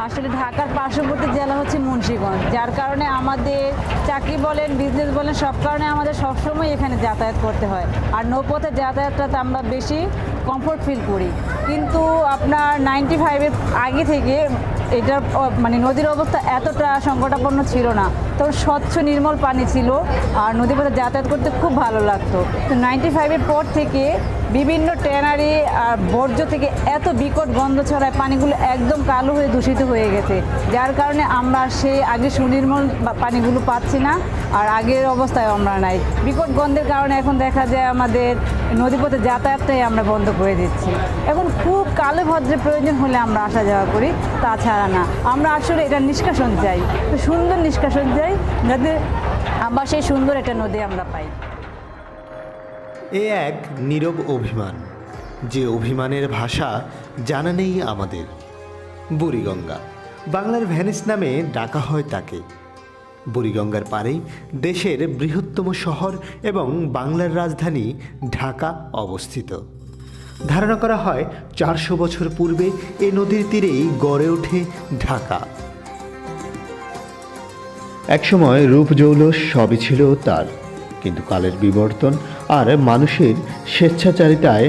আসলে ঢাকার পার্শ্ববর্তী জেলা হচ্ছে মুন্সিগঞ্জ, যার কারণে আমাদের চাকরি বলেন, বিজনেস বলেন, সব কারণে আমাদের সবসময় এখানে যাতায়াত করতে হয়। আর নৌপথে যাতায়াতটাতে আমরা বেশি কমফোর্ট ফিল করি। কিন্তু আপনার 95-এর আগে থেকে এটার মানে নদীর অবস্থা এতটা সংকটাপন্ন ছিল না, তো স্বচ্ছ নির্মল পানি ছিল আর নদীপথে যাতায়াত করতে খুব ভালো লাগতো। তো 95-এর পর থেকে বিভিন্ন ট্যানারি আর বর্জ্য থেকে এত বিকট গন্ধ ছড়ায়, পানিগুলো একদম কালো হয়ে দূষিত হয়ে গেছে, যার কারণে আমরা সেই আগে সুনির্মল পানিগুলো পাচ্ছি না, আর আগের অবস্থায় আমরা নাই। বিকট গন্ধের কারণে এখন দেখা যায় আমাদের নদীপথে যাতায়াতটাই আমরা বন্ধ করে দিচ্ছি। এখন খুব কালো ভদ্রের প্রয়োজন হলে আমরা আসা যাওয়া করি, তাছাড়া না। আমরা আসলে এটা নিষ্কাশন চাই, সুন্দর নিষ্কাশন চাই, যাতে আবার সেই সুন্দর একটা নদী আমরা পাই। এ এক নীরব অভিমান, যে অভিমানের ভাষা জানা নেই আমাদের। বুড়িগঙ্গা, বাংলার ভেনিস নামে ডাকা হয় তাকে। বুড়িগঙ্গার পাড়েই দেশের বৃহত্তম শহর এবং বাংলার রাজধানী ঢাকা অবস্থিত। ধারণা করা হয় 400 বছর পূর্বে এ নদীর তীরেই গড়ে ওঠে ঢাকা। একসময় রূপ জৌলস সবই ছিল তার, কিন্তু কালের বিবর্তন আর মানুষের স্বেচ্ছাচারিতায়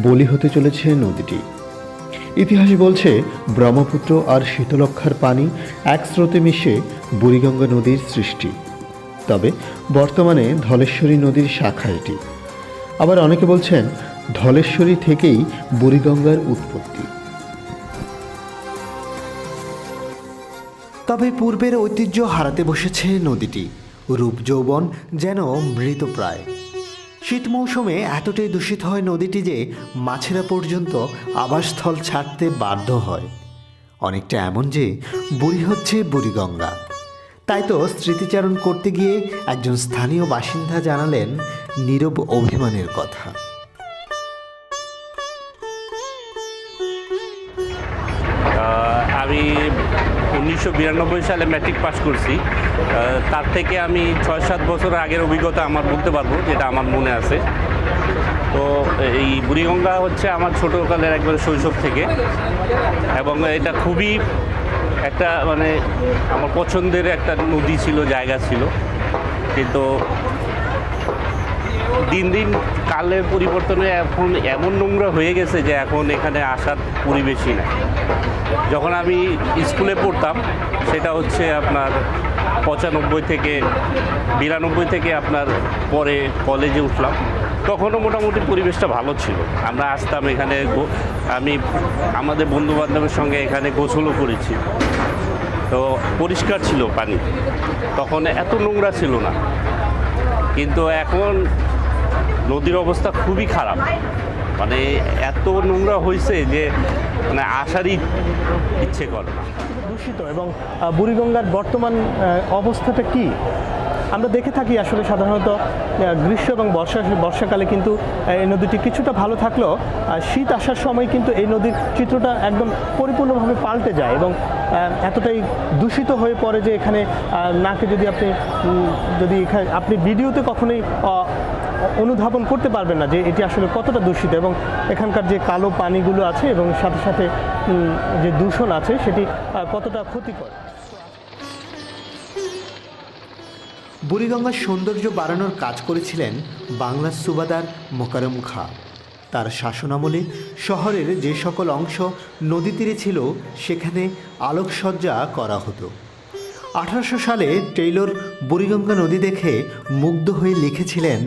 বলি হতে চলেছে নদীটি। ইতিহাস বলছে ব্রহ্মপুত্র আর শীতলক্ষার পানি এক স্রোতে মিশে বুড়িগঙ্গা নদীর সৃষ্টি। তবে বর্তমানে ধলেশ্বরী নদীর শাখা এটি। আবার অনেকে বলছেন ধলেশ্বরী থেকেই বুড়িগঙ্গার উৎপত্তি। তবে পূর্বের ঐতিহ্য হারাতে বসেছে নদীটি। রূপ যৌবন যেন মৃতপ্রায়। শীত মৌসুমে এতটাই দূষিত হয় নদীটি যে মাছেরা পর্যন্ত আবাসস্থল ছাড়তে বাধ্য হয়। অনেকটা এমন যে বুড়ি হচ্ছে বুড়িগঙ্গা। তাই তো স্মৃতিচারণ করতে গিয়ে একজন স্থানীয় বাসিন্দা জানালেন নীরব অভিমানের কথা। আমি 1992 সালে ম্যাট্রিক পাস করছি। তার থেকে আমি 6-7 বছর আগের অভিজ্ঞতা আমার বলতে পারবো, যেটা আমার মনে আছে। তো এই বুড়িগঙ্গা হচ্ছে আমার ছোটোকালের একবারে শৈশব থেকে, এবং এটা খুবই একটা মানে আমার পছন্দের একটা নদী ছিল, জায়গা ছিল। কিন্তু দিন দিন কালের পরিবর্তনে এখন এমন নোংরা হয়ে গেছে যে এখন এখানে আসার পরিবেশই নাই। যখন আমি স্কুলে পড়তাম, সেটা হচ্ছে আপনার 95 থেকে 92 থেকে আপনার পরে কলেজে উঠলাম, তখনও মোটামুটি পরিবেশটা ভালো ছিল। আমরা আসতাম এখানে, আমি আমাদের বন্ধুবান্ধবের সঙ্গে এখানে গোসলও করেছি। তো পরিষ্কার ছিল পানি, তখন এত নোংরা ছিল না। কিন্তু এখন নদীর অবস্থা খুবই খারাপ, মানে এত নোংরা হয়েছে যে মানে আসারই ইচ্ছে করে না। দূষিত। এবং বুড়িগঙ্গার বর্তমান অবস্থাটা কি আমরা দেখে থাকি আসলে সাধারণত গ্রীষ্ম এবং বর্ষাকালে কিন্তু এই নদীটি কিছুটা ভালো থাকলেও শীত আসার সময় কিন্তু এই নদীর চিত্রটা একদম পরিপূর্ণভাবে পাল্টে যায় এবং এতটাই দূষিত হয়ে পড়ে যে এখানে নাকে যদি আপনি ভিডিওতে কখনোই অনুধাবন করতে পারবেন না যে এটি আসলে কতটা দূষিত, এবং এখানকার যে কালো পানিগুলো আছে এবং সাথে সাথে যে দূষণ আছে সেটি কতটা ক্ষতিকর। বুড়িগঙ্গার সৌন্দর্য বাড়ানোর কাজ করেছিলেন বাংলার সুবাদার মোকাররম খাঁ। তার শাসনামলে শহরের যে সকল অংশ নদী তীরে ছিল সেখানে আলোকসজ্জা করা হতো। 1800 সালে টেইলর বুড়িগঙ্গা নদী দেখে মুগ্ধ হয়ে লিখেছিলেন,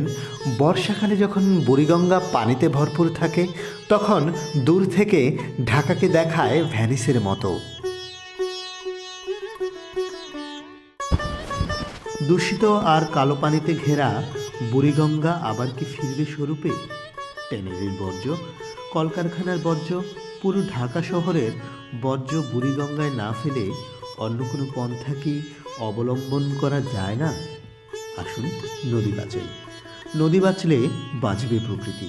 বর্ষাকালে যখন বুড়িগঙ্গা পানিতে ভরপুর থাকে তখন দূর থেকে ঢাকাকে দেখায় ভ্যানিসের মতো। দূষিত আর কালো পানিতে ঘেরা বুড়িগঙ্গা আবার কি ফিরবে স্বরূপে? ট্যানারির বর্জ্য, কলকারখানার বর্জ্য, পুরো ঢাকা শহরের বর্জ্য বুড়িগঙ্গায় না ফেলে অন্য কোনো পন্থা কি অবলম্বন করা যায় না? আসুন নদী বাঁচাই। নদী বাঁচলে বাঁচবে প্রকৃতি।